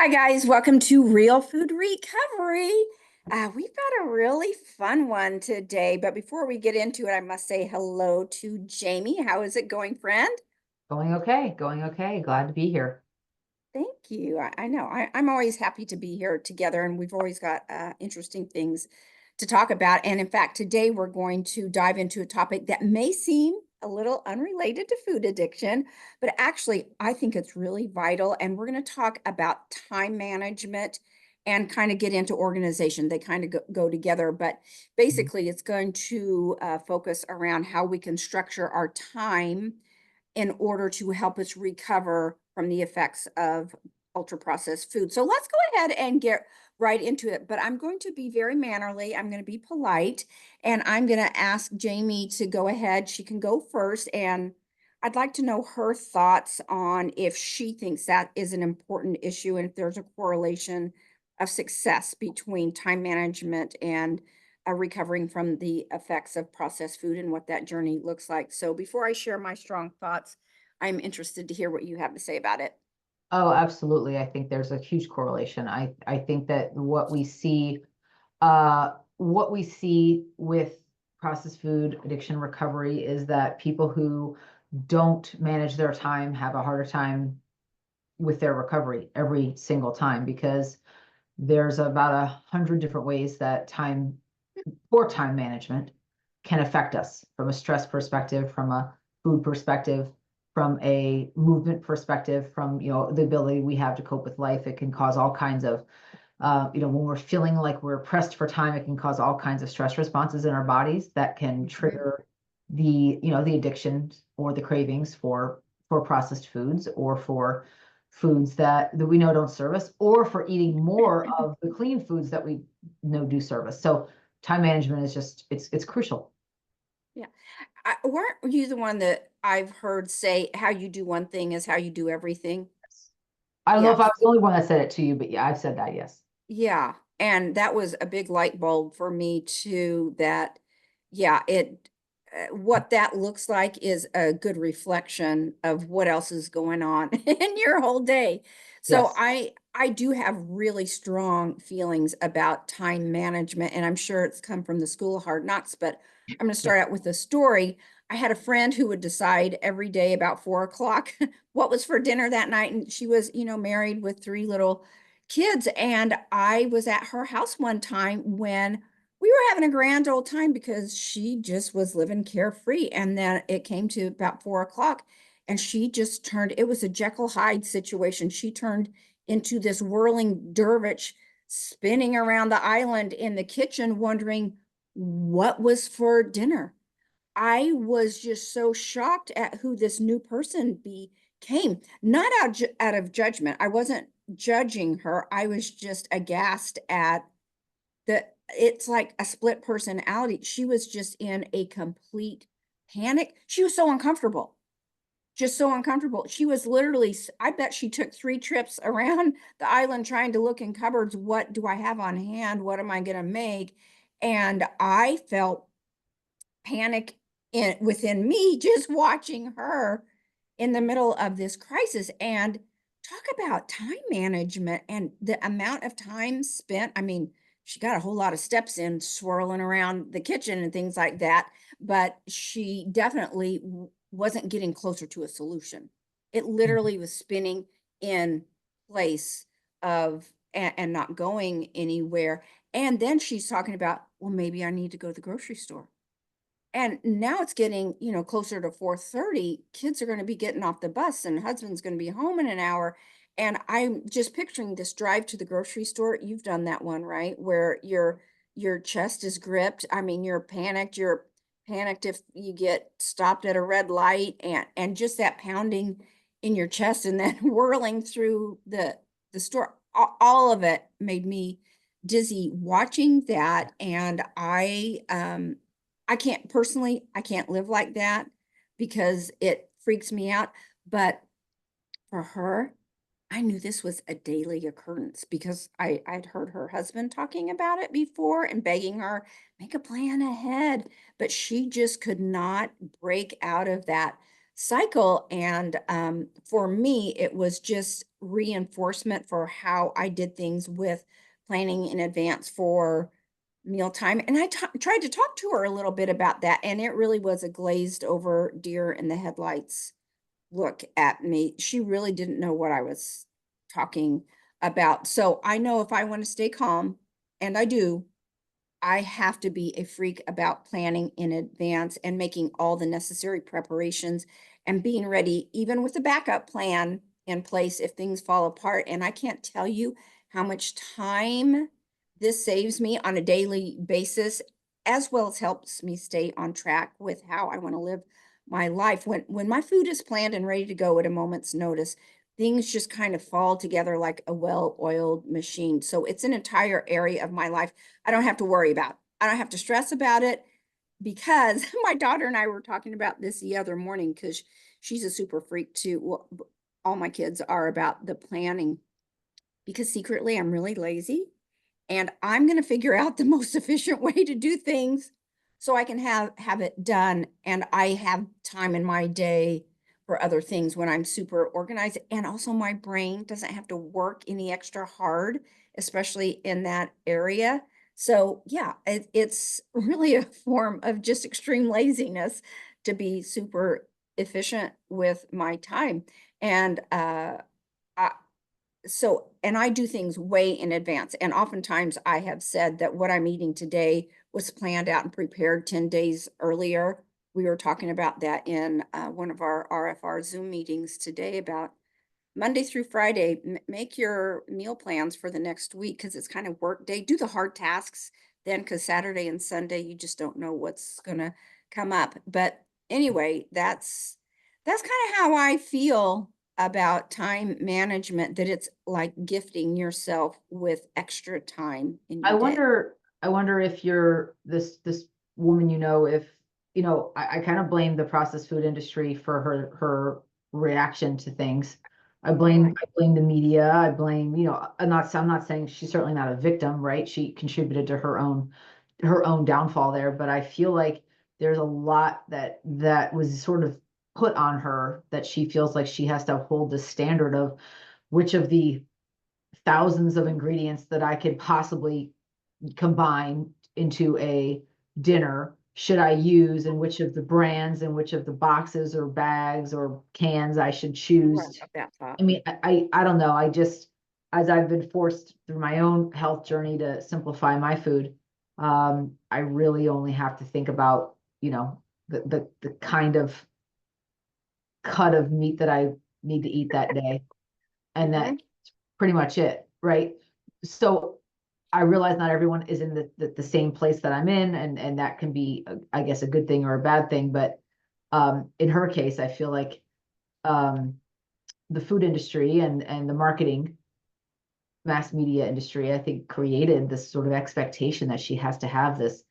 Hi, guys. Welcome to Real Food Recovery. We've got a really fun one today, but before we get into it, I must say hello to Jamie. How is it going, friend? Going okay, going okay. Glad to be here. Thank you. I know I'm always happy to be here together, and we've always got interesting things to talk about. And in fact, today we're going to dive into a topic that may seem a little unrelated to food addiction, but actually, I think it's really vital. And we're going to talk about time management and kind of get into organization. They kind of go together, but Mhm. basically, it's going to focus around how we can structure our time in order to help us recover from the effects of ultra processed food. So let's go ahead and get right into it. But I'm going to be very mannerly. I'm going to be polite and I'm going to ask Jamie to go ahead. She can go first. And I'd like to know her thoughts on if she thinks that is an important issue and if there's a correlation of success between time management and recovering from the effects of processed food and what that journey looks like. So before I share my strong thoughts, I'm interested to hear what you have to say about it. Oh, absolutely. I think there's a huge correlation. I think that what we see with processed food addiction recovery is that people who don't manage their time have a harder time with their recovery every single time because there's about 100 different ways that poor time management can affect us from a stress perspective, from a food perspective, from a movement perspective, from the ability we have to cope with life. It can cause all kinds of when we're feeling like we're pressed for time, it can cause all kinds of stress responses in our bodies that can Mhm. trigger the addiction or the cravings for processed foods or for foods that we know don't serve us, or for eating more of the clean foods that we know do serve us. So time management is just it's crucial. Yeah. Weren't you the one that I've heard say how you do one thing is how you do everything? I don't know Yeah. if I was the only one that said it to you, but yeah, I've said that, yes. Yeah. And that was a big light bulb for me too, that, yeah, what that looks like is a good reflection of what else is going on in your whole day. So Yes. I do have really strong feelings about time management, and I'm sure it's come from the school of hard knocks, but I'm going to Yeah. start out with a story. I had a friend who would decide every day about 4 o'clock what was for dinner that night, and she was, married with three little kids. And I was at her house one time when we were having a grand old time because she just was living carefree. And then it came to about 4 o'clock and she just turned, it was a Jekyll Hyde situation. She turned into this whirling dervish spinning around the island in the kitchen, wondering what was for dinner. I was just so shocked at who this new person became. Not out of judgment. I wasn't judging her. I was just aghast at the it's like a split personality. She was just in a complete panic. She was so uncomfortable. Just so uncomfortable. She was literally, I bet she took 3 trips around the island trying to look in cupboards. What do I have on hand? What am I going to make? And I felt panic within me just watching her in the middle of this crisis. And talk about time management and the amount of time spent. I mean, she got a whole lot of steps in swirling around the kitchen and things like that, but she definitely wasn't getting closer to a solution. It Mhm. literally was spinning in place of and not going anywhere. And then she's talking about, well, maybe I need to go to the grocery store. And now it's getting, closer to 4:30. Kids are going to be getting off the bus and husband's going to be home in an hour. And I'm just picturing this drive to the grocery store. You've done that one, right? Where your chest is gripped. I mean, you're panicked if you get stopped at a red light and just that pounding in your chest and then whirling through the store. All of it made me dizzy watching that. And I can't personally, I can't live like that because it freaks me out. But for her, I knew this was a daily occurrence because I'd heard her husband talking about it before and begging her, make a plan ahead. But she just could not break out of that cycle. And for me, it was just reinforcement for how I did things with planning in advance for mealtime. And tried to talk to her a little bit about that. And it really was a glazed over deer in the headlights look at me. She really didn't know what I was talking about. So I know if I want to stay calm, and I do, I have to be a freak about planning in advance and making all the necessary preparations and being ready, even with a backup plan in place if things fall apart. And I can't tell you how much time this saves me on a daily basis, as well as helps me stay on track with how I want to live my life. When my food is planned and ready to go at a moment's notice, things just kind of fall together like a well-oiled machine. So it's an entire area of my life I don't have to worry about. I don't have to stress about it because my daughter and I were talking about this the other morning because she's a super freak too. Well, all my kids are about the planning because secretly I'm really lazy and I'm going to figure out the most efficient way to do things so I can have it done and I have time in my day for other things when I'm super organized and also my brain doesn't have to work any extra hard, especially in that area. So yeah, it's really a form of just extreme laziness to be super efficient with my time. And I, and I do things way in advance. And oftentimes I have said that what I'm eating today was planned out and prepared 10 days earlier. We were talking about that in one of our RFR Zoom meetings today about Monday through Friday, make your meal plans for the next week because it's kind of work day. Do the hard tasks then because Saturday and Sunday you just don't know what's gonna come up. But anyway, that's kind of how I feel about time management, that it's like gifting yourself with extra time in I your day. wonder, I wonder if you're this woman, if, I kind of blame the processed food industry for her reaction to things. Right. I blame the media. I blame, I'm not saying she's certainly not a victim, right? She contributed to her own downfall there, but I feel like there's a lot that was sort of put on her that she feels like she has to uphold the standard of which of the thousands of ingredients that I could possibly combine into a dinner should I use, and which of the brands and which of the boxes or bags or cans I should Ooh, I choose. love that thought. I mean, I don't know. I just, as I've been forced through my own health journey to simplify my food, I really only have to think about, the kind of cut of meat that I need to eat that day. And that's Mhm. pretty much it, right? So I realize not everyone is in the same place that I'm in, and that can be, I guess, a good thing or a bad thing. But in her case, I feel like um, the food industry and the marketing mass media industry, I think, created this sort of expectation that she has to have this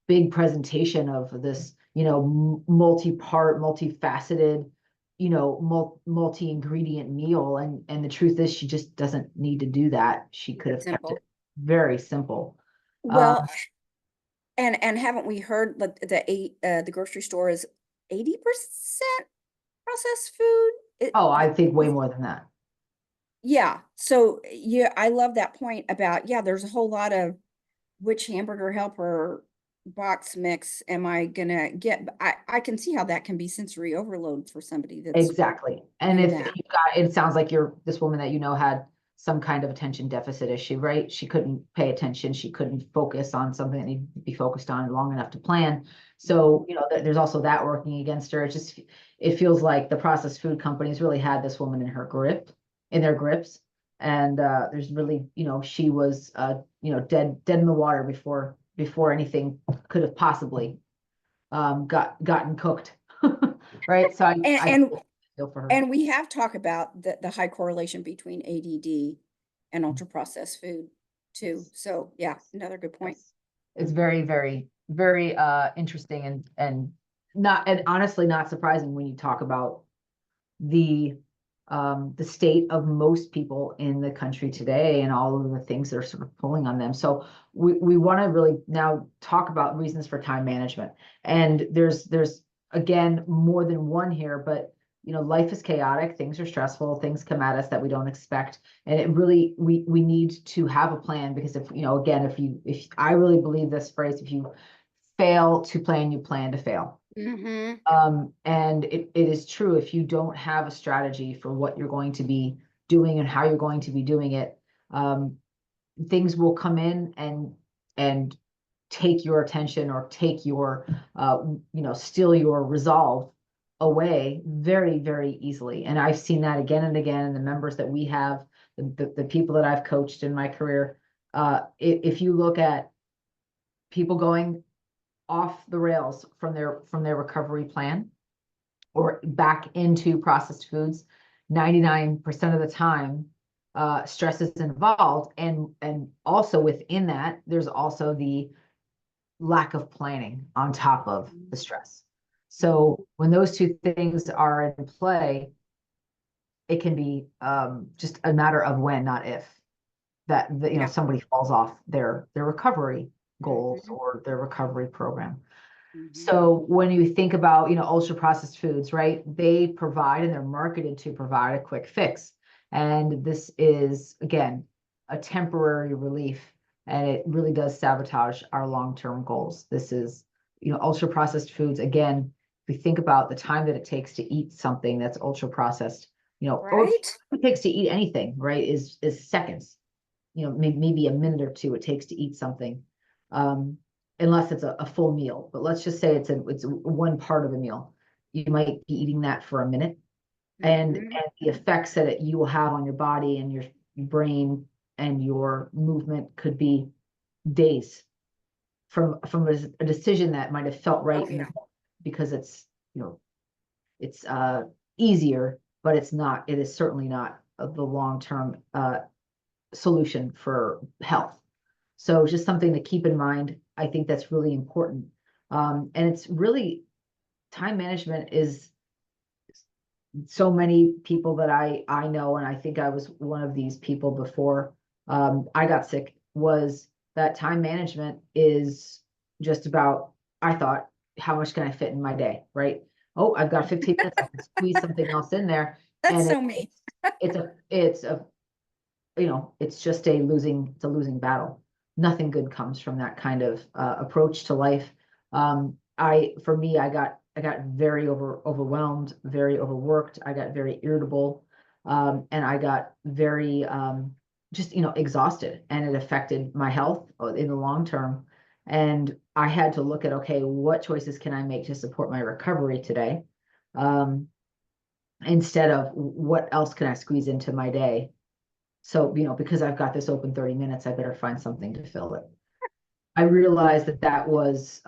big presentation of this, multi-part, multifaceted, multi-ingredient meal. And the truth is she just doesn't need to do that. She Keep could it have kept it simple. very simple. Um, Well, and haven't we heard like the grocery store is 80% processed food? oh, I think way more than that. Yeah. So yeah, I love that point about, yeah, there's a whole lot of which hamburger helper box mix am I gonna get? I can see how that can be sensory overload for somebody that's Exactly. And doing if that. you got, it sounds like this woman that had some kind of attention deficit issue, right? She couldn't pay attention. She couldn't focus on something that needed to be focused on long enough to plan. So, there's also that working against her. It feels like the processed food companies really had this woman in their grips. And there's really, she was, dead in the water before anything could have possibly gotten cooked. Right. So And I and feel for her. and we have talked about the high correlation between ADD and ultra processed food too. So yeah, another good point. It's very, very, very interesting and honestly not surprising when you talk about the the state of most people in the country today and all of the things that are sort of pulling on them. So we want to really now talk about reasons for time management. And there's again, more than one here, but life is chaotic, things are stressful, things come at us that we don't expect. And it really, we need to have a plan, because if, again, if I really believe this phrase, if you fail to plan, you plan to fail. Mm-hmm. And it is true, if you don't have a strategy for what you're going to be doing and how you're going to be doing it, things will come in and take your attention, or take your steal your resolve away very, very easily. And I've seen that again and again in the members that we have, the people that I've coached in my career. If you look at people going off the rails from their recovery plan, or back into processed foods, 99% of the time, stress is involved. And also within that, there's also the lack of planning on top of the stress. So when those two things are in play, it can be just a matter of when, not if, that Yeah. somebody falls off their recovery goals Mm-hmm. or their recovery program. Mm-hmm. So when you think about, ultra processed foods, right? They provide, and they're marketed to provide, a quick fix. And this is, again, a temporary relief, and it really does sabotage our long-term goals. This is, ultra processed foods. Again, if we think about the time that it takes to eat something that's ultra processed, or Right? it takes to eat anything, right, is seconds, maybe a minute or two it takes to eat something. Unless it's a full meal. But let's just say it's one part of a meal. You might be eating that for a minute, and Mm-hmm. the effects that you will have on your body and your brain and your movement could be days, from a decision that might have felt right Oh in the yeah. moment, because you know it's easier, but it's not. It is certainly not the long-term solution for health. So just something to keep in mind. I think that's really important. And it's really, time management is, so many people that I know, and I think I was one of these people before I got sick, was that time management is just about, I thought, how much can I fit in my day, right? Oh, I've got 15 minutes, I can squeeze something else in there. That's And so me. it's just it's a losing battle. Nothing good comes from that kind of approach to life. For me, I got very overwhelmed, very overworked. I got very irritable, and I got very just exhausted, and it affected my health in the long term. And I had to look at, okay, what choices can I make to support my recovery today, um, instead of what else can I squeeze into my day. So, because I've got this open 30 minutes, I better find something to fill it. I realized that that was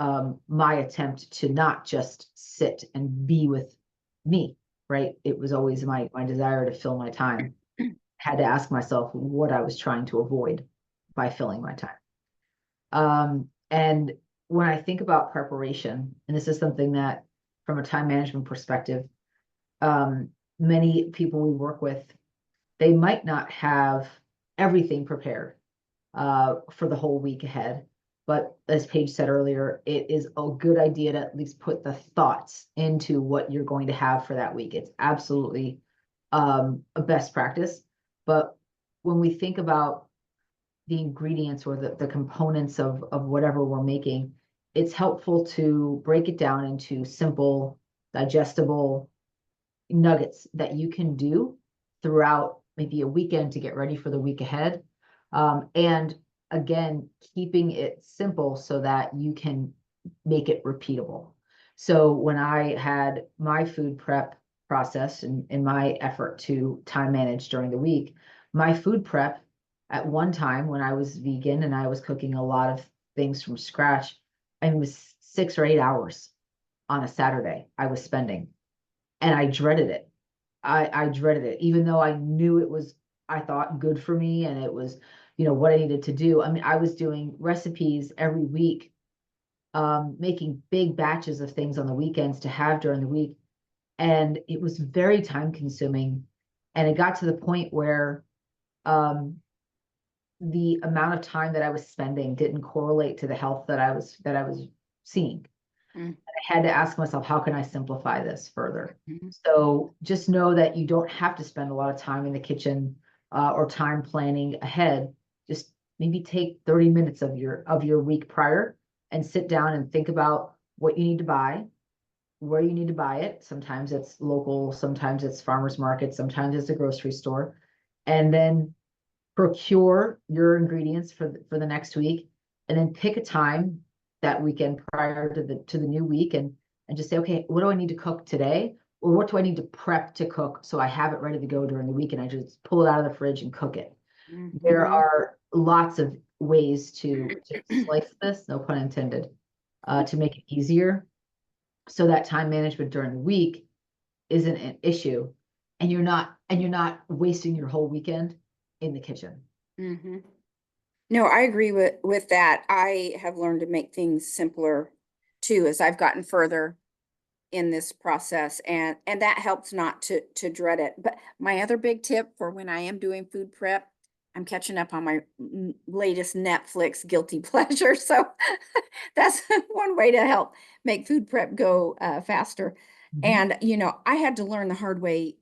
my attempt to not just sit and be with me, right? It was always my desire to fill my time. Had to ask myself what I was trying to avoid by filling my time. And when I think about preparation, and this is something that, from a time management perspective, um, many people we work with, they might not have everything prepared for the whole week ahead. But as Paige said earlier, it is a good idea to at least put the thoughts into what you're going to have for that week. It's absolutely a best practice. But when we think about the ingredients, or the components of whatever we're making, it's helpful to break it down into simple, digestible nuggets that you can do throughout maybe a weekend to get ready for the week ahead. And again, keeping it simple so that you can make it repeatable. So when I had my food prep process, and in my effort to time manage during the week, my food prep, at one time when I was vegan and I was cooking a lot of things from scratch, it was 6 or 8 hours on a Saturday I was spending, and I dreaded it. I dreaded it, even though I knew it was, I thought, good for me, and it was, what I needed to do. I mean, I was doing recipes every week, making big batches of things on the weekends to have during the week. And it was very time consuming. And it got to the point where um, the amount of time that I was spending didn't correlate to the health that I was seeing. Mm. I had to ask myself, how can I simplify this further? Mhm. So just know that you don't have to spend a lot of time in the kitchen or time planning ahead. Just maybe take 30 minutes of your week prior and sit down and think about what you need to buy, where you need to buy it. Sometimes it's local, sometimes it's farmers market, sometimes it's a grocery store, and then procure your ingredients for the next week, and then pick a time that weekend prior to the new week, and just say, okay, what do I need to cook today? Or what do I need to prep to cook so I have it ready to go during the week and I just pull it out of the fridge and cook it. There Mhm. are lots of ways to slice this, no pun intended, to make it easier so that time management during the week isn't an issue, and you're not wasting your whole weekend in the kitchen. Mhm. No, I agree with that. I have learned to make things simpler too as I've gotten further in this process, and that helps not to dread it. But my other big tip for when I am doing food prep, I'm catching up on my latest Netflix guilty pleasure. So that's one way to help make food prep go faster. Mhm. And I had to learn the hard way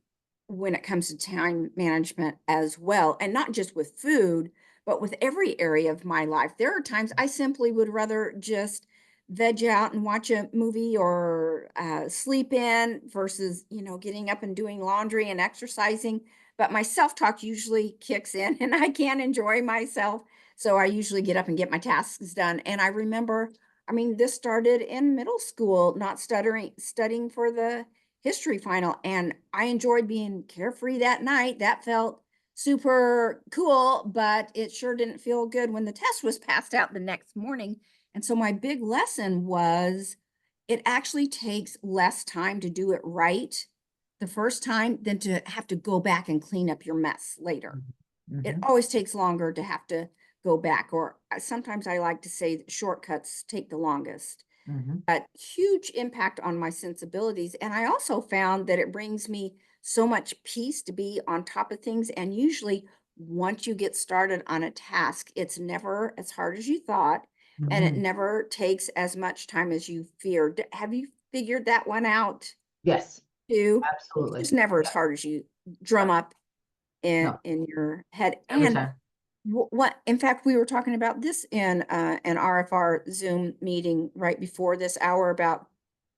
when it comes to time management as well, and not just with food, but with every area of my life. There are times I simply would rather just veg out and watch a movie or sleep in versus, getting up and doing laundry and exercising. But my self-talk usually kicks in and I can't enjoy myself. So I usually get up and get my tasks done. And I remember, I mean, this started in middle school, not studying for the history final. And I enjoyed being carefree that night. That felt super cool, but it sure didn't feel good when the test was passed out the next morning. And so my big lesson was it actually takes less time to do it right the first time than to have to go back and clean up your mess later. It Mhm. always takes longer to have to go back, or sometimes I like to say that shortcuts take the longest. Mhm. But huge impact on my sensibilities. And I also found that it brings me so much peace to be on top of things. And usually, once you get started on a task, it's never as hard as you thought, and it Mhm. never takes as much time as you feared. Have you figured that one out Yes, too? It's absolutely. just never as Yeah. hard as you drum up No, in your head. every And time. what in fact, we were talking about this in an RFR Zoom meeting right before this hour about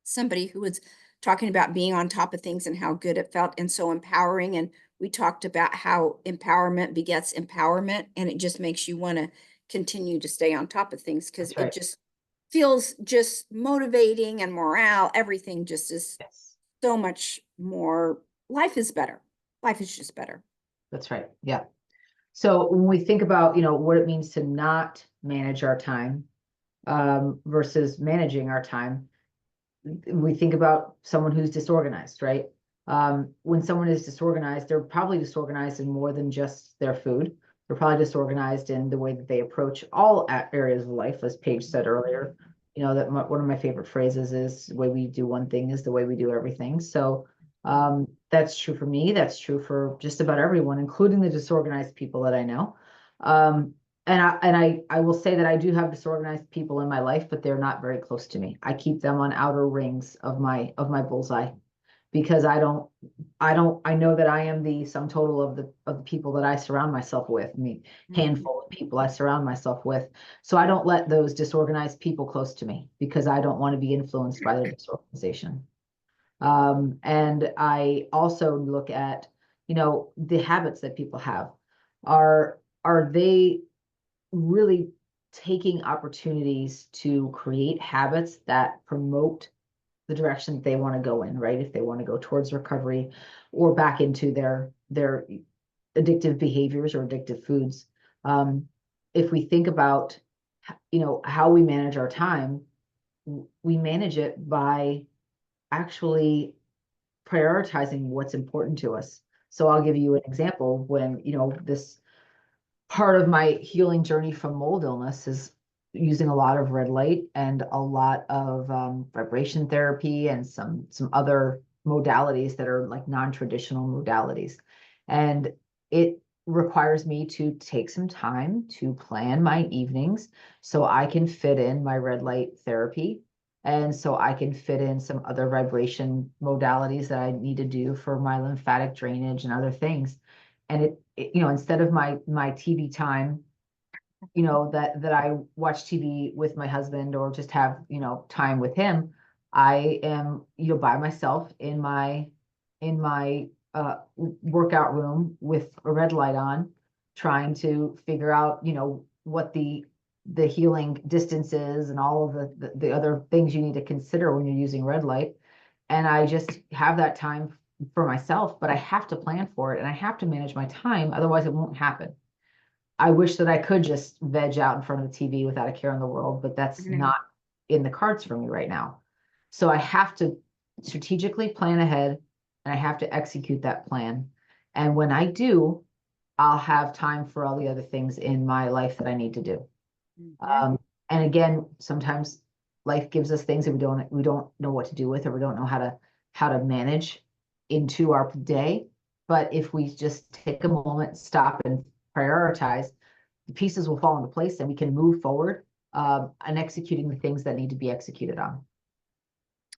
somebody who was talking about being on top of things and how good it felt and so empowering. And we talked about how empowerment begets empowerment, and it just makes you want to continue to stay on top of things because That's it right. just feels just motivating and morale. Everything just is Yes, so much more. Life is better. Life is just better. that's right. Yeah. So when we think about, what it means to not manage our time, versus managing our time, we think about someone who's disorganized, right? When someone is disorganized, they're probably disorganized in more than just their food. They're probably disorganized in the way that they approach all areas of life, as Paige said earlier. That one of my favorite phrases is, the way we do one thing is the way we do everything. So that's true for me. That's true for just about everyone, including the disorganized people that I know. Um, and I will say that I do have disorganized people in my life, but they're not very close to me. I keep them on outer rings of my bullseye, because I know that I am the sum total of the people that I surround myself with, I mean, Mhm. handful of people I surround myself with. So I don't let those disorganized people close to me, because I don't want to be influenced by their disorganization. And I also look at, the habits that people have. Are they really taking opportunities to create habits that promote the direction that they want to go in, right? If they want to go towards recovery or back into their addictive behaviors or addictive foods. Um, if we think about, how we manage our time, we manage it by actually prioritizing what's important to us. So I'll give you an example. When, this part of my healing journey from mold illness is using a lot of red light and a lot of vibration therapy and some other modalities that are like non-traditional modalities. And it requires me to take some time to plan my evenings so I can fit in my red light therapy. And so I can fit in some other vibration modalities that I need to do for my lymphatic drainage and other things. And instead of my TV time, that I watch TV with my husband or just have, time with him, I am, by myself in my workout room with a red light on, trying to figure out, what the healing distance is and all of the other things you need to consider when you're using red light. And I just have that time for myself, but I have to plan for it and I have to manage my time. Otherwise it won't happen. I wish that I could just veg out in front of the TV without a care in the world, but I that's know. not in the cards for me right now. So I have to strategically plan ahead and I have to execute that plan. And when I do, I'll have time for all the other things in my life that I need to do. Mhm. Um, and again, sometimes life gives us things that we don't know what to do with, or we don't know how to manage into our day. But if we just take a moment, stop and prioritize, the pieces will fall into place and we can move forward and executing the things that need to be executed on.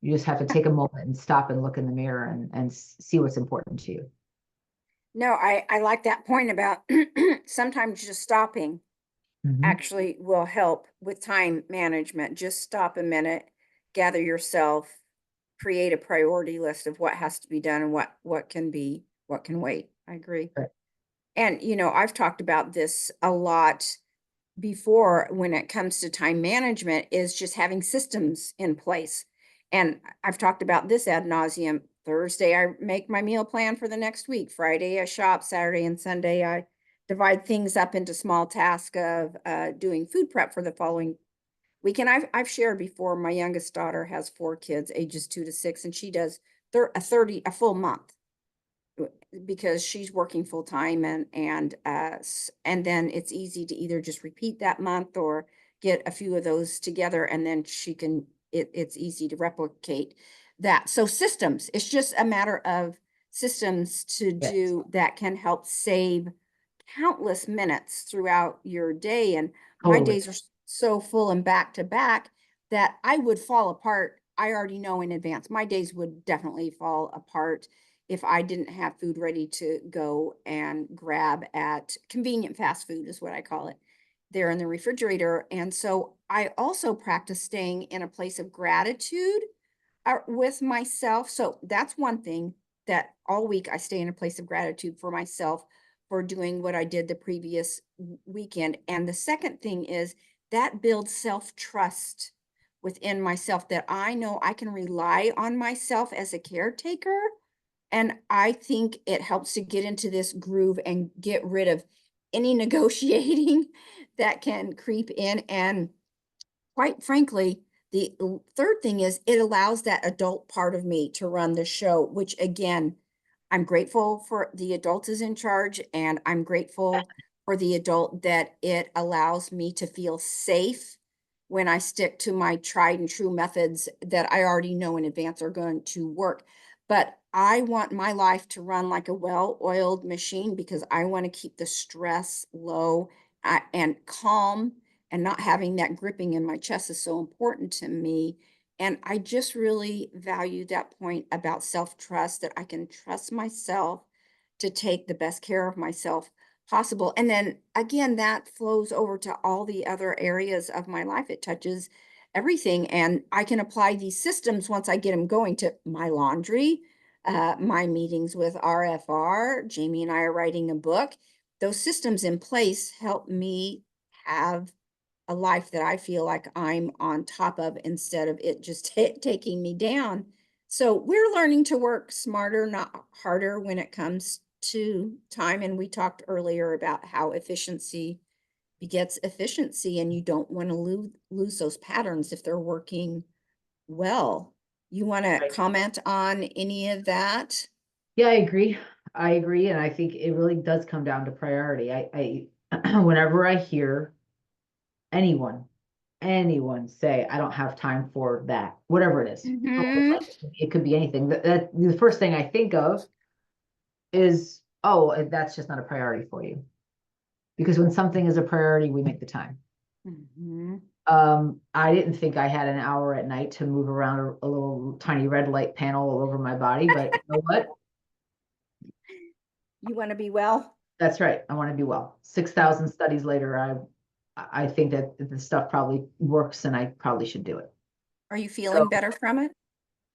You just have to take a moment and stop and look in the mirror and see what's important to you. No, I like that point about sometimes just stopping Mhm. actually will help with time management. Just stop a minute, gather yourself, create a priority list of what has to be done and what can wait. I agree. Right. And I've talked about this a lot before when it comes to time management is just having systems in place. And I've talked about this ad nauseum. Thursday, I make my meal plan for the next week. Friday, I shop. Saturday and Sunday, I divide things up into small tasks of doing food prep for the following week. And I've shared before. My youngest daughter has 4 kids, ages 2 to 6, and she does a full month because she's working full time and then it's easy to either just repeat that month or get a few of those together and then it's easy to replicate that. So systems, it's just a matter of systems to Yes, do that can help save countless minutes throughout your day. And my totally. days are so full and back to back that I would fall apart. I already know in advance my days would definitely fall apart if I didn't have food ready to go and grab at convenient fast food, is what I call it, there in the refrigerator. And so I also practice staying in a place of gratitude with myself. So that's one thing that all week I stay in a place of gratitude for myself for doing what I did the previous weekend. And the second thing is that builds self trust within myself that I know I can rely on myself as a caretaker. And I think it helps to get into this groove and get rid of any negotiating that can creep in. And quite frankly, the third thing is it allows that adult part of me to run the show, which again, I'm grateful for the adult is in charge, and I'm grateful for the adult that it allows me to feel safe when I stick to my tried and true methods that I already know in advance are going to work. But I want my life to run like a well-oiled machine because I want to keep the stress low and calm, and not having that gripping in my chest is so important to me. And I just really value that point about self-trust, that I can trust myself to take the best care of myself possible. And then again, that flows over to all the other areas of my life. It touches everything. And I can apply these systems once I get them going to my laundry, my meetings with RFR. Jamie and I are writing a book. Those systems in place help me have a life that I feel like I'm on top of instead of it just taking me down. So we're learning to work smarter, not harder when it comes to time. And we talked earlier about how efficiency begets efficiency, and you don't want to lose those patterns if they're working well. You want to Right. comment on any of that? Yeah, I agree. I agree. And I think it really does come down to priority. Whenever I hear anyone, anyone say, I don't have time for that, whatever it is, Mm-hmm. it could be anything. The first thing I think of is, oh, that's just not a priority for you. Because when something is a priority, we make the time. Mm-hmm. I didn't think I had an hour at night to move around a little tiny red light panel all over my body, but you know what? You want to be well? That's right. I want to be well. 6,000 studies later, I think that the stuff probably works and I probably should do it. Are you feeling So better from it?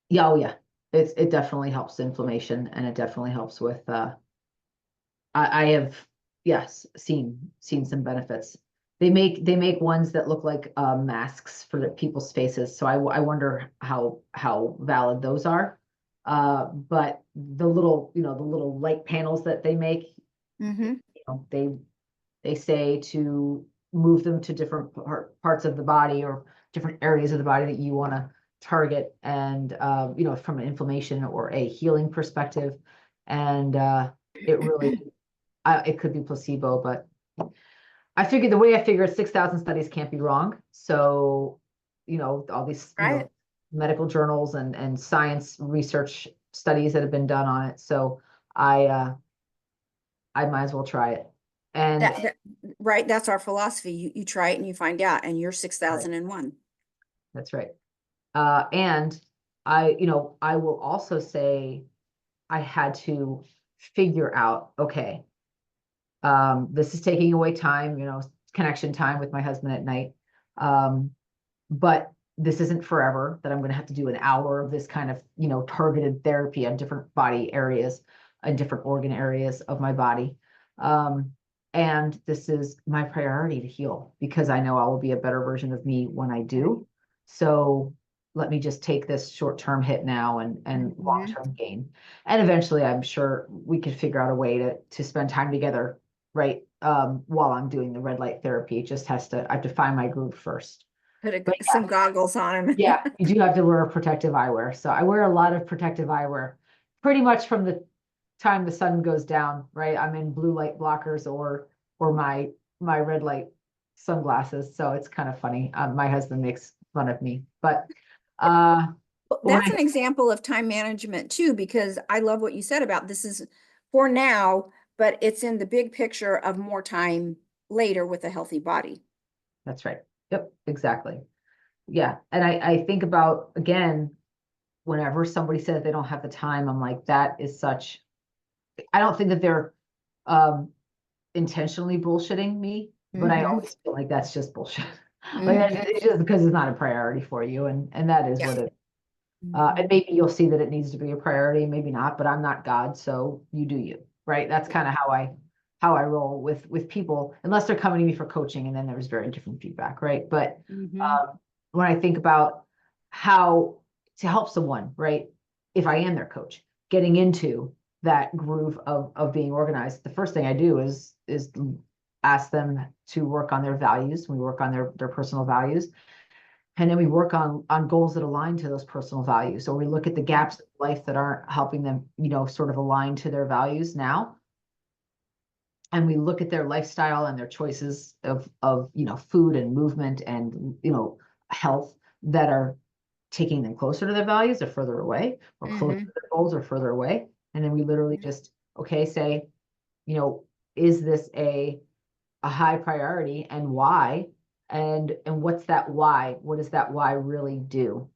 yeah, oh yeah. It definitely helps inflammation and it definitely helps with I have, yes, seen some benefits. They make ones that look like masks for the people's faces. So I wonder how valid those are. But the little, the little light panels that they make, Mm-hmm. they say to move them to different parts of the body or different areas of the body that you want to target, and from an inflammation or a healing perspective. And it really, it could be placebo, but the way I figure 6,000 studies can't be wrong. So, all these, Try it. medical journals and science research studies that have been done on it. So I might as well try it. And That, right. That's our philosophy. You try it and you find out, and you're right, 6,001. that's right. And I will also say I had to figure out, okay, this is taking away time, connection time with my husband at night. Um, but this isn't forever that I'm going to have to do an hour of this kind of, targeted therapy on different body areas and different organ areas of my body. Um, and this is my priority to heal because I know I will be a better version of me when I do. So let me just take this short-term hit now and Mm-hmm. long-term gain. And eventually I'm sure we could figure out a way to spend time together, right? While I'm doing the red light therapy. It just I have to find my groove first. Put But some goggles on him. yeah, you do have to wear protective eyewear. So I wear a lot of protective eyewear pretty much from the time the sun goes down, right? I'm in blue light blockers or my red light sunglasses. So it's kind of funny. My husband makes fun of me. But uh Well, when that's I an example of time management too, because I love what you said about this is for now, but it's in the big picture of more time later with a healthy body. That's right. Yep, exactly. Yeah. And I think about again, whenever somebody says they don't have the time, I'm like, that is such I don't think that they're um intentionally bullshitting me, but I Mm-hmm. always feel like that's just bullshit. Like Mm-hmm. it's just because it's not a priority for you, and that is Yeah. what it. And Mm-hmm. maybe you'll see that it needs to be a priority, maybe not. But I'm not God, so you do you, right? That's Yeah. kind of how I roll with people, unless they're coming to me for coaching, and then there's very different feedback, right? But Mm-hmm. when I think about how to help someone, right? If I am their coach, getting into that groove of being organized, the first thing I do is ask them to work on their values. We work on their personal values, and then we work on goals that align to those personal values. So we look at the gaps in life that aren't helping them, sort of align to their values now, and we look at their lifestyle and their choices of food and movement and health that are taking them closer to their values or further away, or closer Mm-hmm. to their goals or further away. And then we literally just, okay, say, you know is this a high priority, and why? And what's that why? What does that why really do?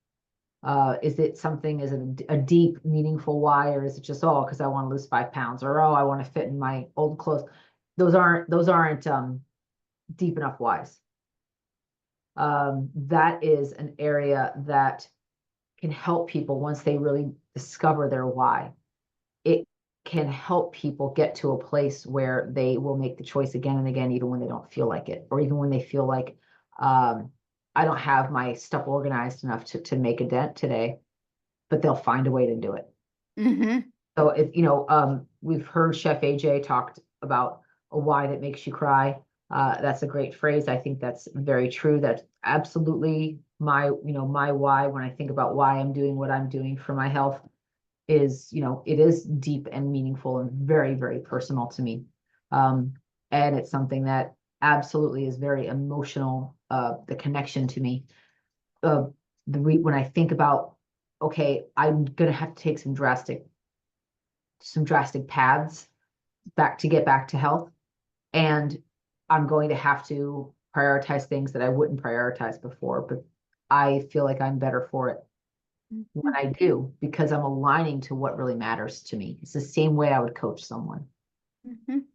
Is it something, is it a deep, meaningful why, or is it just, oh, because I want to lose 5 pounds, or oh, I want to fit in my old clothes? Those aren't deep enough whys. That is an area that can help people once they really discover their why. It can help people get to a place where they will make the choice again and again, even when they don't feel like it, or even when they feel like, um, I don't have my stuff organized enough to make a dent today, but they'll find a way to do it. Mm-hmm. So if we've heard Chef AJ talked about a why that makes you cry. That's a great phrase. I think that's very true. That's absolutely my why when I think about why I'm doing what I'm doing for my health is, it is deep and meaningful and very, very personal to me. Um, and it's something that absolutely is very emotional, the connection to me. Uh, when I think about, okay, I'm gonna have to take some drastic paths back to get back to health. And I'm going to have to prioritize things that I wouldn't prioritize before, but I feel like I'm better for it when Mhm. I do because I'm aligning to what really matters to me. It's the same way I would coach someone. Mhm.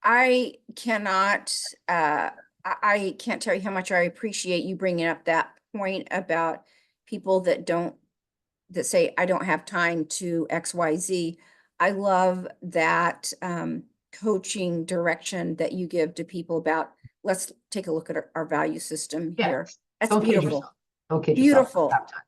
I cannot, I can't tell you how much I appreciate you bringing up that point about people that don't, that say, I don't have time to XYZ. I love that coaching direction that you give to people about, let's take a look at our value system Yeah. here. That's Don't kid beautiful. yourself. Don't kid yourself. Beautiful. Have time.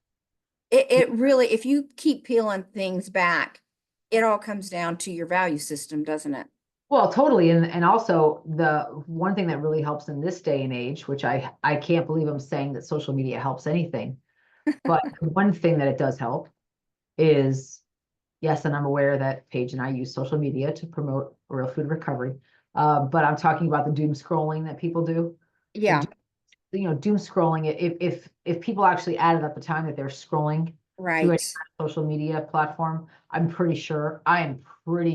It really, if you keep peeling things back, it all comes down to your value system, doesn't it? Well, totally. And also the one thing that really helps in this day and age, which I can't believe I'm saying that social media helps anything, but one thing that it does help is yes, and I'm aware that Paige and I use social media to promote real food recovery. But I'm talking about the doom scrolling that people do. The Yeah, doom scrolling. If people actually added up the time that they're scrolling through a right. social media platform, I am pretty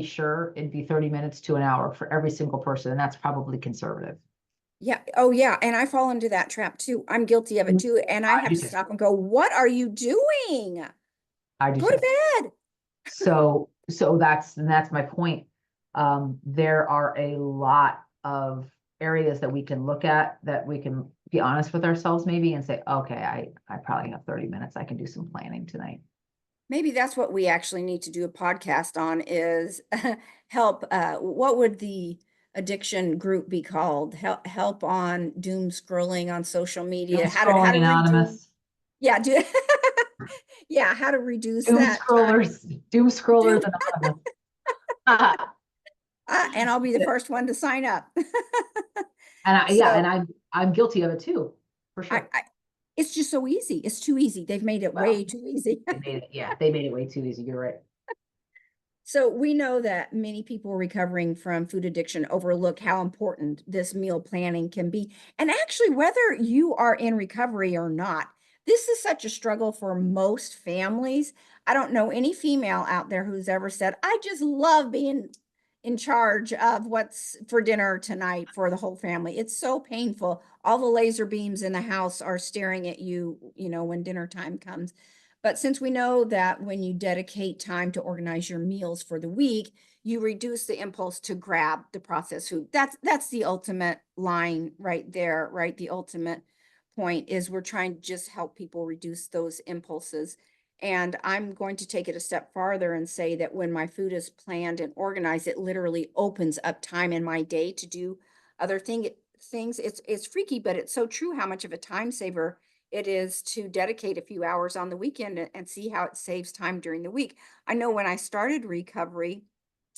sure it'd be 30 minutes to an hour for every single person, and that's probably conservative. Yeah. Oh, yeah. And I fall into that trap too. I'm guilty of it too. And I I have do to too. stop and go, what are you doing? I do Go to too. bed. So that's my point. There are a lot of areas that we can look at that we can be honest with ourselves maybe and say, okay, I probably have 30 minutes. I can do some planning tonight. Maybe that's what we actually need to do a podcast on is help. What would the addiction group be called? Help on doom scrolling on social Doom media. How scrolling to reduce. anonymous. Yeah, yeah, how to reduce Doom that time. scrollers, doom scrollers Doom, anonymous. and I'll be the first one to sign up. Yeah, So I'm guilty of it too, for sure. I it's just so easy. It's too easy. They've made it Well, way too easy. they made it way too easy. You're right. So we know that many people recovering from food addiction overlook how important this meal planning can be. And actually, whether you are in recovery or not, this is such a struggle for most families. I don't know any female out there who's ever said, I just love being in charge of what's for dinner tonight for the whole family. It's so painful. All the laser beams in the house are staring at you, when dinner time comes. But since we know that when you dedicate time to organize your meals for the week, you reduce the impulse to grab the processed food. That's the ultimate line right there, right? The ultimate point is we're trying to just help people reduce those impulses. And I'm going to take it a step farther and say that when my food is planned and organized, it literally opens up time in my day to do other things. It's freaky, but it's so true how much of a time saver it is to dedicate a few hours on the weekend and see how it saves time during the week. I know when I started recovery,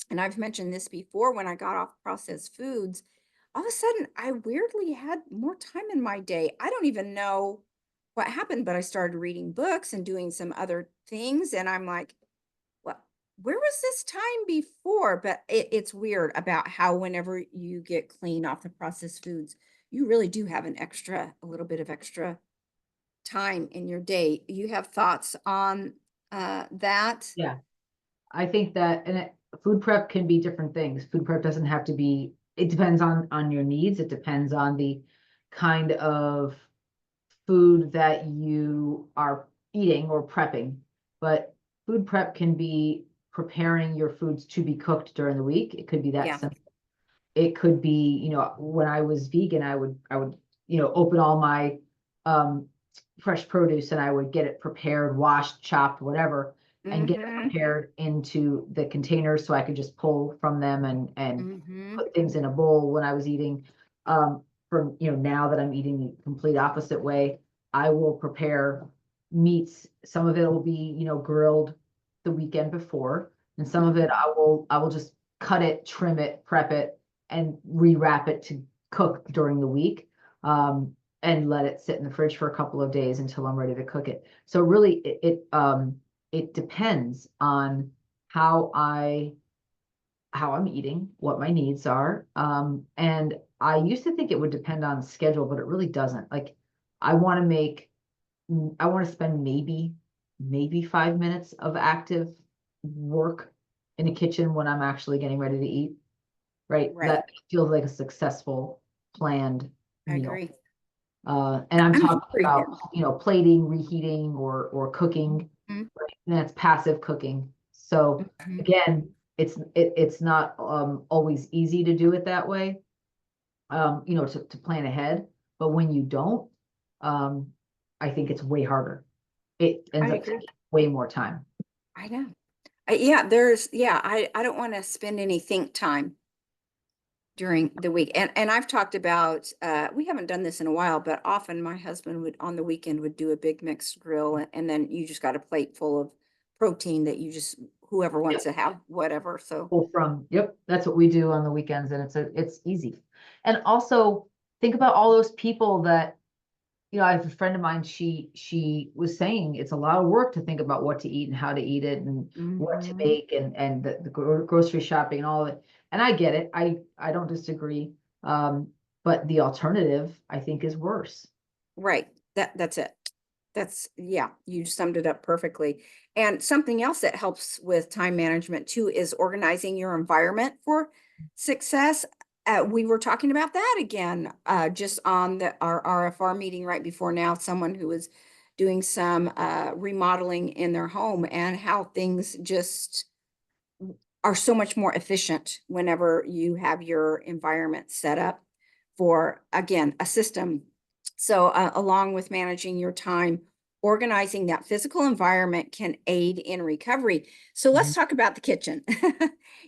and I've mentioned this before, when I got off processed foods, all of a sudden I weirdly had more time in my day. I don't even know what happened, but I started reading books and doing some other things. And I'm like, well, where was this time before? But it's weird about how whenever you get clean off the processed foods, you really do have a little bit of extra time in your day. You have thoughts on that? Yeah. I think that food prep can be different things. Food prep doesn't have to be, it depends on your needs. It depends on the kind of food that you are eating or prepping. But food prep can be preparing your foods to be cooked during the week. It could be that Yeah. simple. It could be, when I was vegan, I would, open all my um fresh produce and I would get it prepared, washed, chopped, whatever, and get it Mm-hmm. prepared into the containers so I could just pull from them and Mm-hmm. put things in a bowl when I was eating. From now that I'm eating the complete opposite way, I will prepare meats. Some of it will be, grilled the weekend before, and some of it Mm-hmm. I will just cut it, trim it, prep it, and rewrap it to cook during the week. And let it sit in the fridge for a couple of days until I'm ready to cook it. So really it depends on how I'm eating, what my needs are. And I used to think it would depend on schedule, but it really doesn't. Like I want to make I want to spend maybe 5 minutes of active work in the kitchen when I'm actually getting ready to eat, right? Right. That feels like a successful planned I meal. agree. And I'm I'm talking hungry about, now. plating, reheating, or cooking. Mhm, Right? And that's passive cooking. So mhm. again, it's not always easy to do it that way, to plan ahead. But when you don't, um, I think it's way harder. It ends I up agree. taking way more time. I know. Yeah, I don't want to spend any think time during the week. And I've talked about we haven't done this in a while, but often my husband would on the weekend would do a big mixed grill and then you just got a plate full of protein that you just whoever wants to have whatever. So Pull from, yep, that's what we do on the weekends, and it's easy. And also think about all those people that, I have a friend of mine, she was saying it's a lot of work to think about what to eat and how to eat it and what to mhm. make and the grocery shopping and all of it. And I get it. I don't disagree. But the alternative, I think, is worse. Right. That's it. That's yeah, you summed it up perfectly. And something else that helps with time management too is organizing your environment for success. We were talking about that again, just on our RFR meeting right before now, someone who was doing some remodeling in their home and how things just are so much more efficient whenever you have your environment set up for, again, a system. So, along with managing your time, organizing that physical environment can aid in recovery. So, let's Mhm. talk about the kitchen.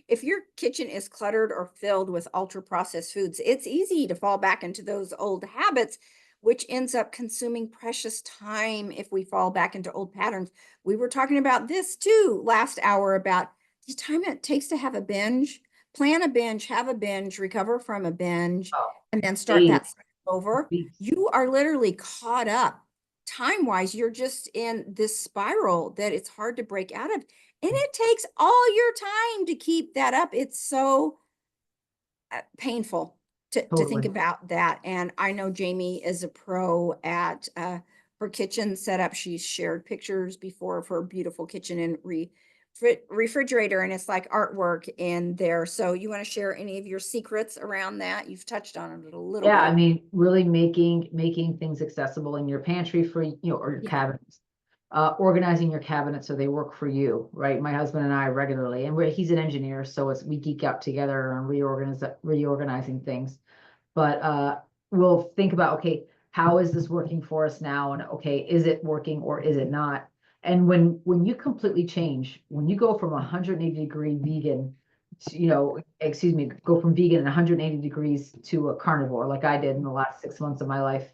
If your kitchen is cluttered or filled with ultra processed foods, it's easy to fall back into those old habits, which ends up consuming precious time if we fall back into old patterns. We were talking about this too last hour about the time it takes to have a binge, plan a binge, have a binge, recover from a binge, Oh, and then start days, that over. weeks. You are literally caught up time wise. You're just in this spiral that it's hard to break out of. And it takes all your time to keep that up. It's so painful to think Totally. about that. And I know Jamie is a pro at her kitchen setup. She's shared pictures before of her beautiful kitchen and refrigerator, and it's like artwork in there. So you want to share any of your secrets around that? You've touched on it a little Yeah, I bit. mean, really making things accessible in your pantry for, or your Yeah. cabinets. Organizing your cabinets so they work for you, right? My husband and I regularly, and he's an engineer, so we geek out together on reorganizing things. But we'll think about, okay, how is this working for us now? And okay, is it working or is it not? And when you completely change, when you go from 180-degree vegan excuse me, go from vegan 180 degrees to a carnivore, like I did in the last 6 months of my life,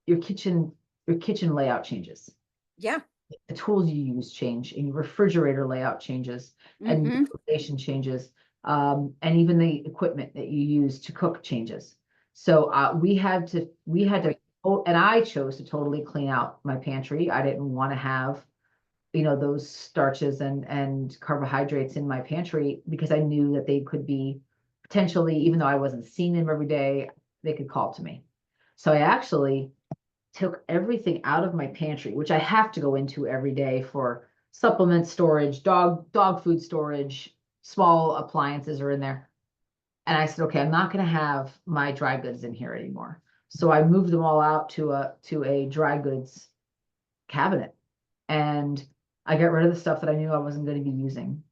your kitchen, your kitchen layout changes. Yeah. The tools you use change, and your refrigerator layout changes, and Mm-hmm. utilization changes, and even the equipment that you use to cook changes. So we had to, Right. oh, and I chose to totally clean out my pantry. I didn't want to have those starches and carbohydrates in my pantry because I knew that they could be potentially, even though I wasn't seeing them every day, they could call to me. So I actually took everything out of my pantry, which I have to go into every day for supplement storage, dog food storage, small appliances are in there. And I said, okay, I'm not going to have my dry goods in here anymore. So I moved them all out to a dry goods cabinet, and I got rid of the stuff that I knew I wasn't going to be using.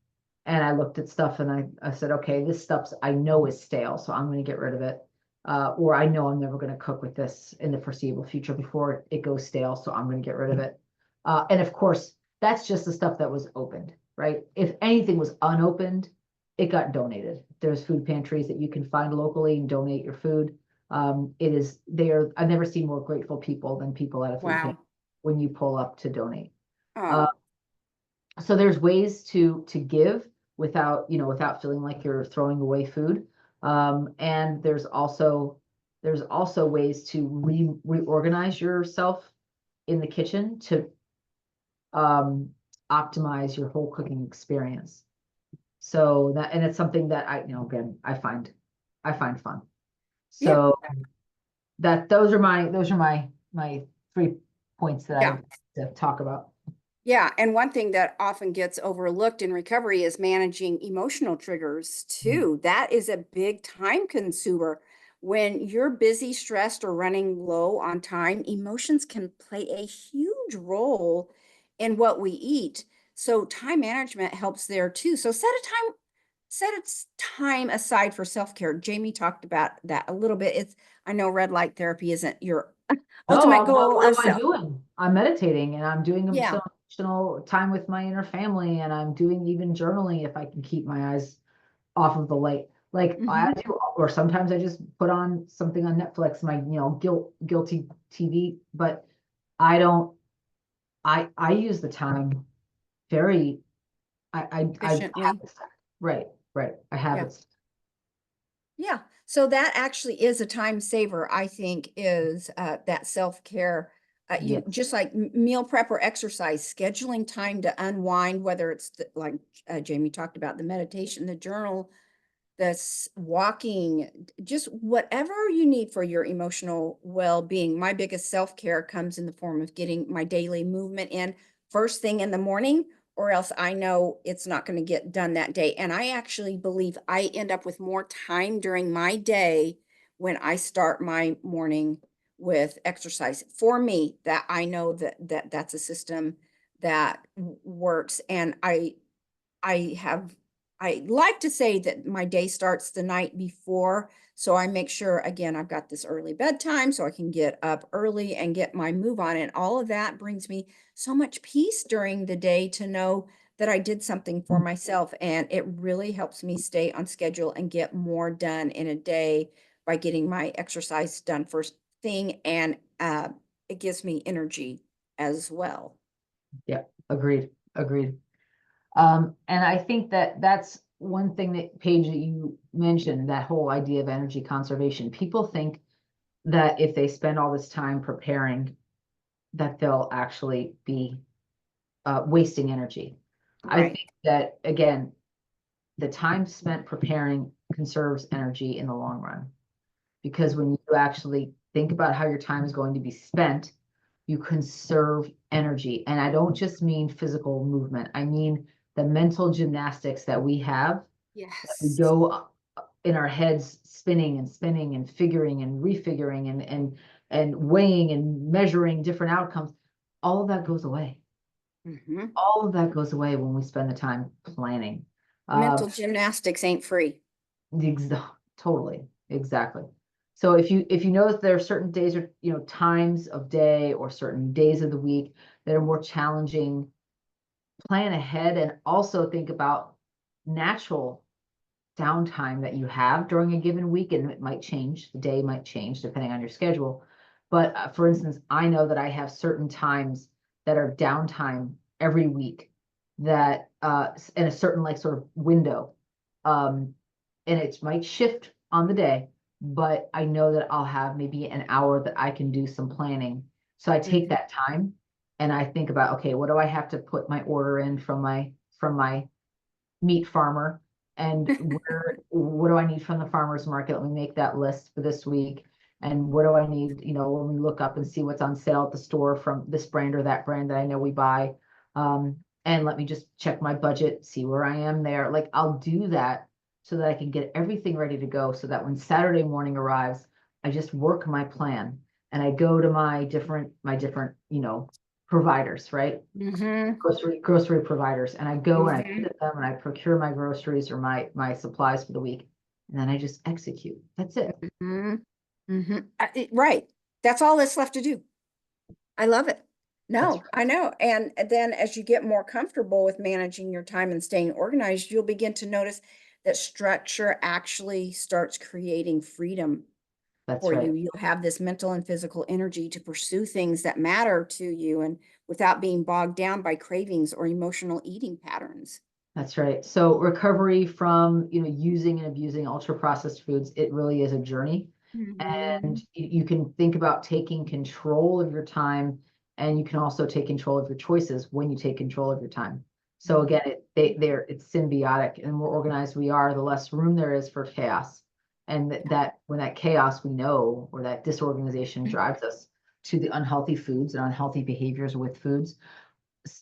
And I looked at stuff and I said, okay, this stuff's I know is stale, so I'm going to get rid of it. Or I know I'm never going to cook with this in the foreseeable future before it goes stale, so I'm going to get rid of it. And of course, that's just the stuff that was opened, right? If anything was unopened, it got donated. There's food pantries that you can find locally and donate your food. I've never seen more grateful people than people at a food pantry Wow. when you pull up to donate. Uh, Oh, so there's ways to give without feeling like you're throwing away food. And there's also ways to reorganize yourself in the kitchen to um, optimize your whole cooking experience. So and it's something that again, I find fun. yeah. So those are my 3 points that I Yeah. would like to talk about. Yeah, and one thing that often gets overlooked in recovery is managing emotional triggers Mhm. too. That is a big time consumer. when you're busy, stressed, or running low on time, emotions can play a huge role in what we eat. So time management helps there too. So set its time aside for self-care. Jamie talked about that a little bit. I know red light therapy isn't your No, ultimate goal what of am I self. doing? I'm meditating and I'm doing Yeah. some emotional time with my inner family, and I'm doing even journaling if I can keep my eyes off of the light. Like I Hmm. do, or sometimes I just put on something on Netflix, my, guilty TV, but I don't, I use the time very, I have Efficiently. it stacked. Right, right. I have Yeah. it. Yeah. So that actually is a time saver, I think, is that self-care. You Yes, just like meal prep or exercise, scheduling time to unwind, whether it's like Jamie talked about the meditation, the journal, this walking, just whatever you need for your emotional well-being. My biggest self-care comes in the form of getting my daily movement in first thing in the morning, or else I know it's not going to get done that day. And I actually believe I end up with more time during my day when I start my morning with exercise. For me, that I know that's a system that works. And I have, I like to say that my day starts the night before. So I make sure, again, I've got this early bedtime so I can get up early and get my move on. And all of that brings me so much peace during the day to know that I did something for myself. And it really helps me stay on schedule and get more done in a day by getting my exercise done first thing. And it gives me energy as well. yeah, agreed, agreed. And I think that that's one thing that Paige, that you mentioned, that whole idea of energy conservation. People think that if they spend all this time preparing, that they'll actually be wasting energy. I Right. think that, again, the time spent preparing conserves energy in the long run, because when you actually think about how your time is going to be spent, you conserve energy. And I don't just mean physical movement, I mean the mental gymnastics that we have, that we Yes. go in our heads spinning and spinning and figuring and refiguring and weighing and measuring different outcomes. All of that goes away. Hmm. All of that goes away when we spend the time planning. Uh, Mental gymnastics ain't free. the totally, exactly. So if you notice there are certain days or times of day or certain days of the week that are more challenging, plan ahead and also think about natural downtime that you have during a given week, and it might change, the day might change depending on your schedule. But for instance, I know that I have certain times that are downtime every week, that in a certain like sort of window. um and it might shift on the day, but I know that I'll have maybe an hour that I can do some planning. So I take Mhm. that time and I think about, okay, what do I have to put my order in from my meat farmer, and what do I need from the farmer's market? Let me make that list for this week. And what do I need, when we look up and see what's on sale at the store from this brand or that brand that I know we buy. And let me just check my budget, see where I am there. Like I'll do that so that I can get everything ready to go, so that when Saturday morning arrives, I just work my plan and I go to my different, providers, right? Mhm. Grocery providers, and I go and I Mhm. visit them and I procure my groceries or my supplies for the week, and then I just execute. That's it. Mhm. Mhm. Right. That's all that's left to do. I love it. That's No, right. I know. And then as you get more comfortable with managing your time and staying organized, you'll begin to notice that structure actually starts creating freedom That's for you. right. You'll have this mental and physical energy to pursue things that matter to you and without being bogged down by cravings or emotional eating patterns. That's right. So recovery from, using and abusing ultra processed foods, it really is a journey. And Mhm. you can think about taking control of your time, and you can also take control of your choices when you take control of your time. So again, it's symbiotic, and the more organized we are, the less room there is for chaos. And that when that chaos we know, or that disorganization drives us to the unhealthy foods and unhealthy behaviors with foods,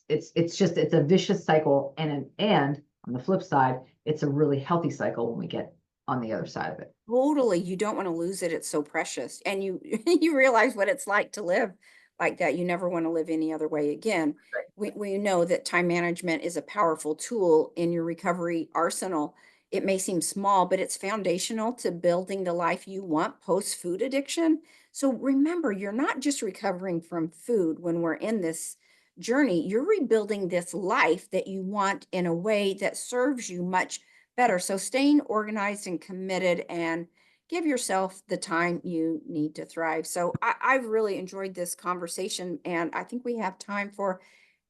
it's a vicious cycle, and on the flip side, it's a really healthy cycle when we get on the other side of it. Totally. You don't want to lose it. It's so precious. And you you realize what it's like to live like that. You never want to live any other way again. Right. We know that time management is a powerful tool in your recovery arsenal. It may seem small, but it's foundational to building the life you want post food addiction. So remember, you're not just recovering from food when we're in this journey, you're rebuilding this life that you want in a way that serves you much better. So staying organized and committed, and give yourself the time you need to thrive. So I've really enjoyed this conversation, and I think we have time for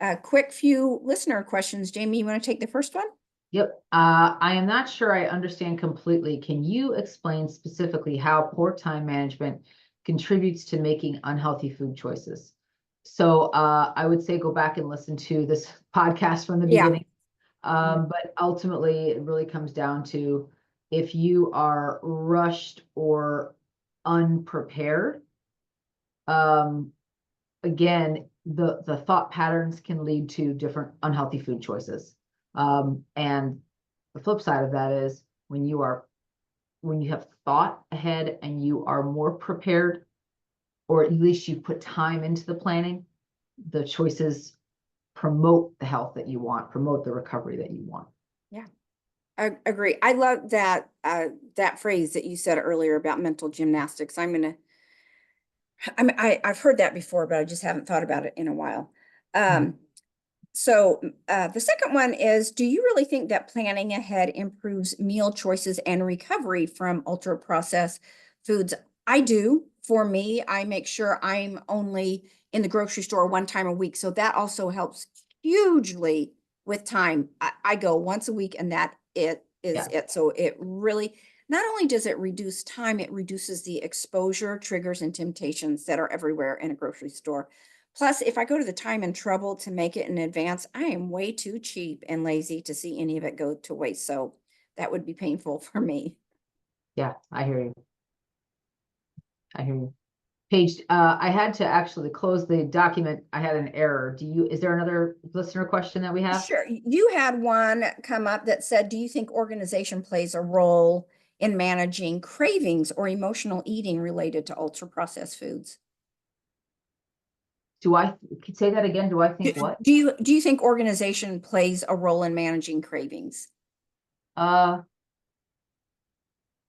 a quick few listener questions. Jamie, you want to take the first one? Yep. I am not sure I understand completely. Can you explain specifically how poor time management contributes to making unhealthy food choices? So I would say go back and listen to this podcast from the Yeah. beginning. Mhm. But ultimately, it really comes down to if you are rushed or unprepared, um, again, the thought patterns can lead to different unhealthy food choices. And the flip side of that is when you have thought ahead and you are more prepared, or at least you put time into the planning, the choices promote the health that you want, promote the recovery that you want. Yeah. I agree. I love that that phrase that you said earlier about mental gymnastics. I've heard that before, but I just haven't thought about it in a while. Mhm. Um, So the second one is, do you really think that planning ahead improves meal choices and recovery from ultra processed foods? I do. For me, I make sure I'm only in the grocery store one time a week. So that also helps hugely with time. I go once a week and that it is Yeah. it. So it really, not only does it reduce time, it reduces the exposure, triggers, and temptations that are everywhere in a grocery store. Plus, if I go to the time and trouble to make it in advance, I am way too cheap and lazy to see any of it go to waste. So that would be painful for me. Yeah, I hear you. I hear you. Paige, I had to actually close the document. I had an error. Is there another listener question that we have? Sure. You had one come up that said, do you think organization plays a role in managing cravings or emotional eating related to ultra processed foods? Say that again? Do I Do, think what? do you think organization plays a role in managing cravings? Uh,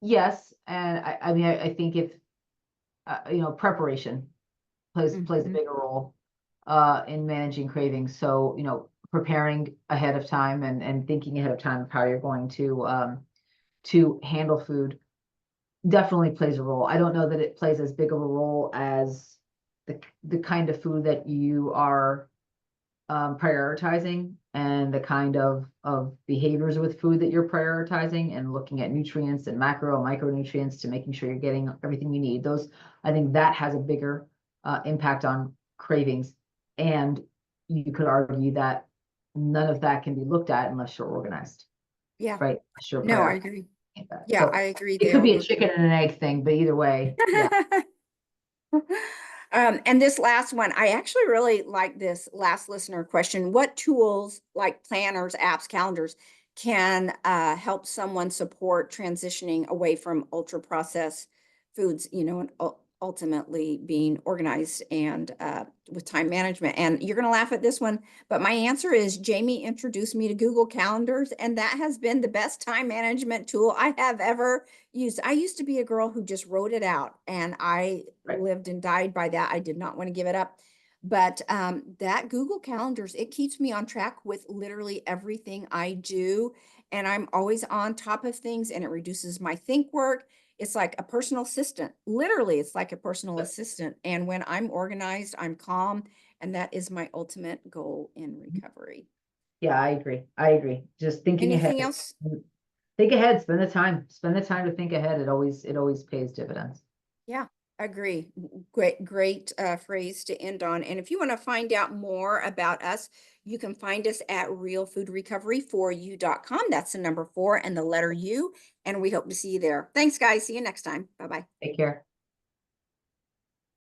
yes. And I mean, I think if, preparation plays a Mhm. bigger role, in managing cravings. So, preparing ahead of time and thinking ahead of time of how you're going to handle food definitely plays a role. I don't know that it plays as big of a role as the kind of food that you are prioritizing and the kind of behaviors with food that you're prioritizing and looking at nutrients and macro and micronutrients to making sure you're getting everything you need. Those, I think that has a bigger impact on cravings. And you could argue that none of that can be looked at unless you're organized, Yeah. right? Unless you're No, I prioritizing agree. that. Yeah, So I agree. it They could all be a go chicken and an egg thing, but either way, yeah. together. And this last one, I actually really like this last listener question. What tools like planners, apps, calendars can help someone support transitioning away from ultra processed foods, and ultimately being organized and with time management? And you're going to laugh at this one, but my answer is Jamie introduced me to Google Calendars, and that has been the best time management tool I have ever used. I used to be a girl who just wrote it out, and I Right. lived and died by that. I did not want to give it up. But that Google Calendars, it keeps me on track with literally everything I do. And I'm always on top of things, and it reduces my think work. It's like a personal assistant. Literally, it's like a personal assistant. And when I'm organized, I'm calm. And that is my ultimate goal in recovery. Yeah, I agree. I agree. Just thinking ahead. Anything else? Think ahead, spend the time to think ahead. It always pays dividends. Yeah, agree. Great phrase to end on. And if you want to find out more about us, you can find us at realfoodrecovery4u.com. That's the number 4 and the letter U. And we hope to see you there. Thanks, guys. See you next time. Bye bye. Take care.